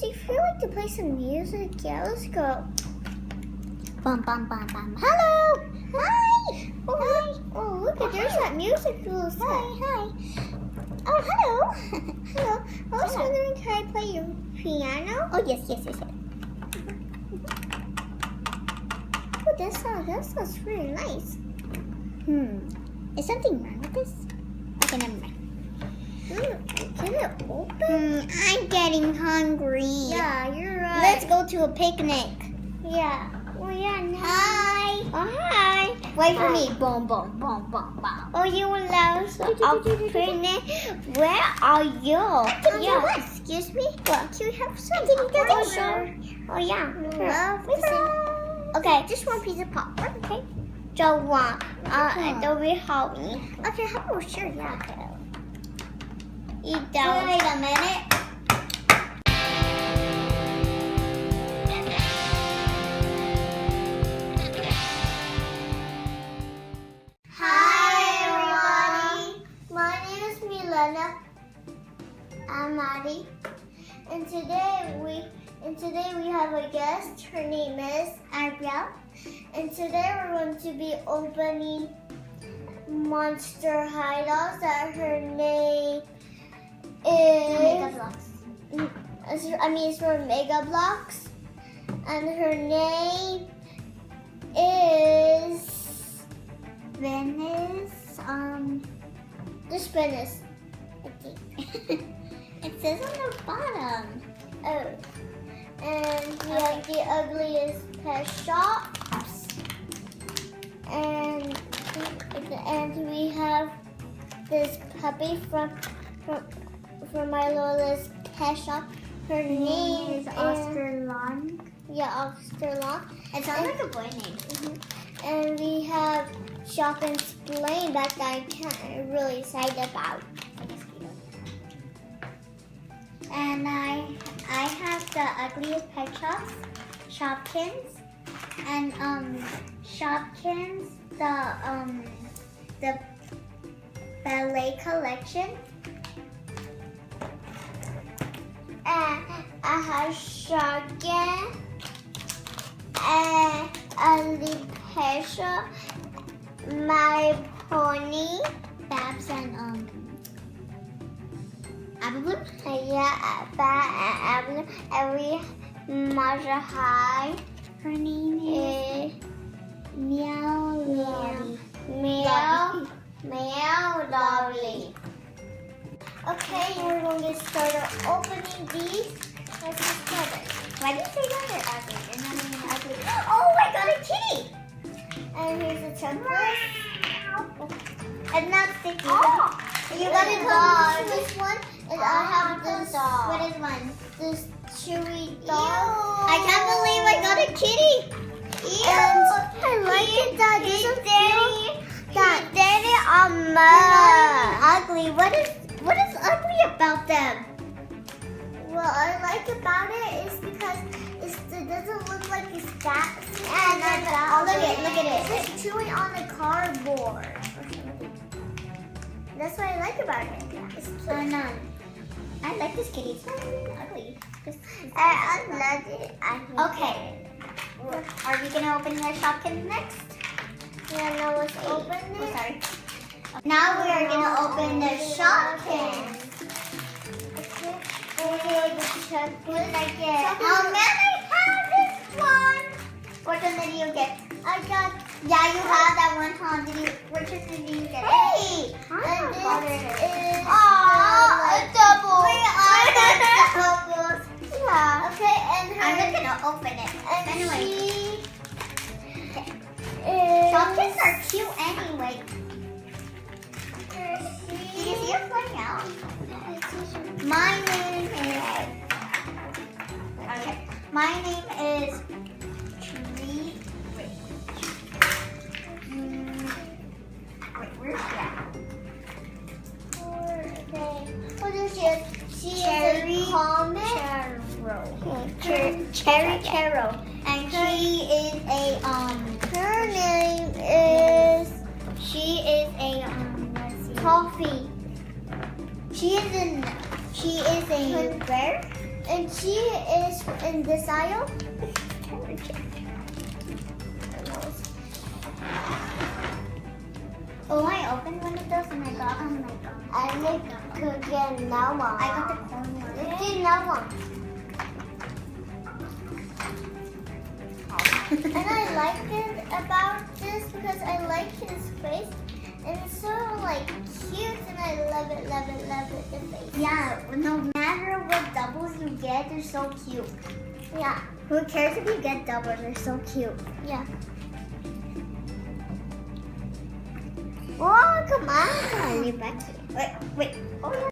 do you feel like to play some music? Yeah, let's go. Bum bum bum bum. Hello. Hi. Oh, Hi. Oh, look at there's that music little set. Hi. Oh, hello. Hello. I was Hello. wondering, can I play your piano? Oh, yes. Oh, that sounds really nice. Is something wrong with this? Okay, never mind. Can it open? I'm getting hungry. Yeah, you're right. Let's go to a picnic. Yeah. Oh, yeah. No. Hi. Oh, hi. Wait for Hi. me. Boom, boom, boom, boom, boom. Oh, you love a picnic? Where are you? Yeah. Excuse me? What? Can we have some I think you popcorn? can Oh, yeah. Love Wait for this. Okay, just one piece of popcorn, okay? Don't want. Don't be hungry. Okay, how about sure, yeah. Okay. Eat down. Wait a minute. Hi, everybody. My name is Milena. I'm Maddie. And today we have a guest. Her name is Abrielle. And today we're going to be opening Monster High dolls that her name Mega is blocks. it's for Mega Blocks. And her name is Venice. Just Venice, I think. It says on the bottom. Oh. And we have the Ugglys Pet Shop. And we have this puppy from my Littlest Pet Shop. Her name is Oscar Long. Yeah, Oscar Long. It sounds like a boy name. And we have Shopkins that I'm really excited about. And I have the Ugliest Pet Shops, Shopkins, and Shopkins, the Ballet collection. And I have Shopkins and Littlest Pet Shop, My Pony, Babs and Abrielle. and we Monster High. Her name is Meow Lolly. Meow Lovely. Okay, we're going to start opening these. Let's get started. Why do you say that they're ugly? They're not even ugly. Oh, I got a kitty! And here's a template. It's not sticky. Oh, You got a dog. This one, and I have this dog. What is one? This chewy dog. I can't believe I got a kitty. And I like it that He's daddy on They're not ugly. What is ugly about them? What I like about it is because it doesn't look like it's that. Look at it. It's just chewing on the cardboard. That's what I like about it. It's cute. I like this kitty. It's not even ugly. I love it. Okay. Are we gonna open the Shopkins next? Yeah, no, let's open it. Oh, sorry. Now we are gonna open the Shopkins. Okay, the checklist I get. Oh man, I have this one. Which one did you get? I got. Yeah, you have that one, huh? Which one did you get? Hey! And this is. a double. doubles. Yeah. Okay, and her. I'm just gonna open it. And Anyway, she is. Shopkins are cute anyway. Did you see her flying out? My name is. Okay. My name is Tree. Wait, where's she at? What is she? She is a comet. Cherry Charo. And she is a Her name is she is a let's see. Coffee. She is a bear. And she is in this aisle. Oh, I opened one of those and I got I like to get now one. I got the corn one. Let's do now one. And I like it about this because I like his face. And it's so like cute and I love it, love it, love it, the face. Yeah, no matter what doubles you get, they're so cute. Yeah. Who cares if you get doubles? They're so cute. Yeah. Oh, come on. I'll leave back to you. Wait. Oh, yeah.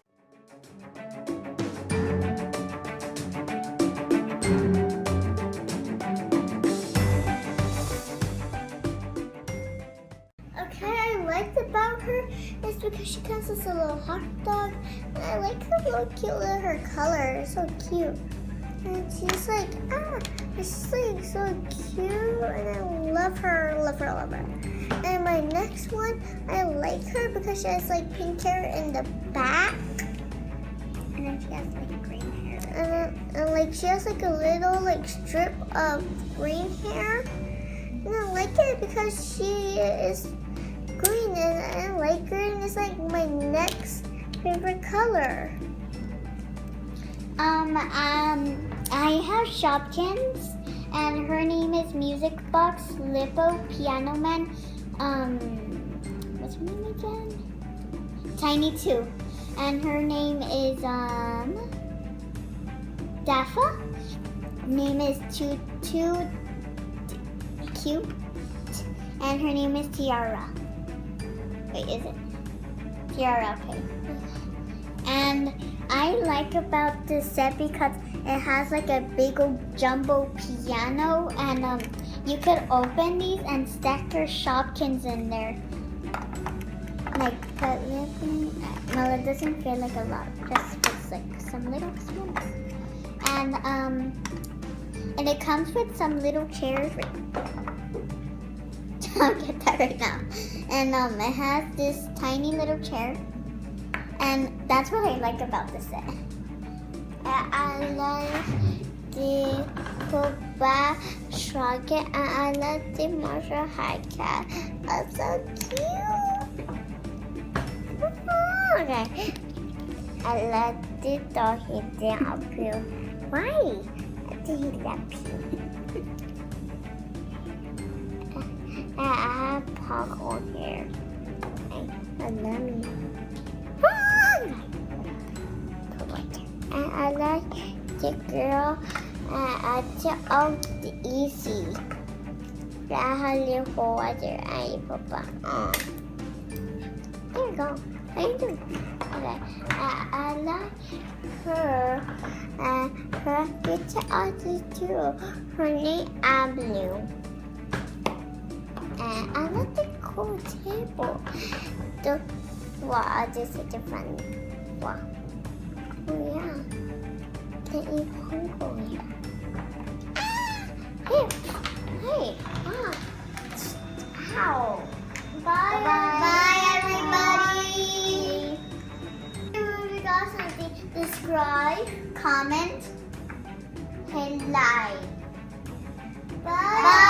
Okay, I liked about her is because she comes as a little hot dog. And I like her little cute her color. It's so cute. And she's like, it's like so cute. And I love her, love her, love her. And my next one, I like her because she has like pink hair in the back. And then she has like green hair. And like she has like a little like strip of green hair. And I like it because she is green and I like green. It's like my next favorite color. I have Shopkins, and her name is Music Box Lippo Piano Man. What's her name again? Tiny 2, and her name is Dafa. Name is Too Cute, and her name is Tiara. Wait, is it Tiara? Okay. And I like about this set because it has like a big old jumbo piano, and you could open these and stack your Shopkins in there. Like, but well, it doesn't feel like a lot. Just fits like some little spoons. And it comes with some little chairs. I'll get that right now. And it has this tiny little chair. And that's what I like about the set. I like the Koba shrug it and I like the Marshall High Cat. That's so cute. Okay. I like the doggy thing up here. Why? I think he left you. I have popcorn here. I love me. And I like the girl at the easy. That has little water and you put back on. There you go. How you doing? Okay. I like her picture of the two. Her name Abrielle. And I like the cool table. Just a different one. Oh yeah. Can't eat Hong here. Hey. Ow. Bye. Bye, everybody. If you got something, subscribe, Comment, and like. Bye. Bye.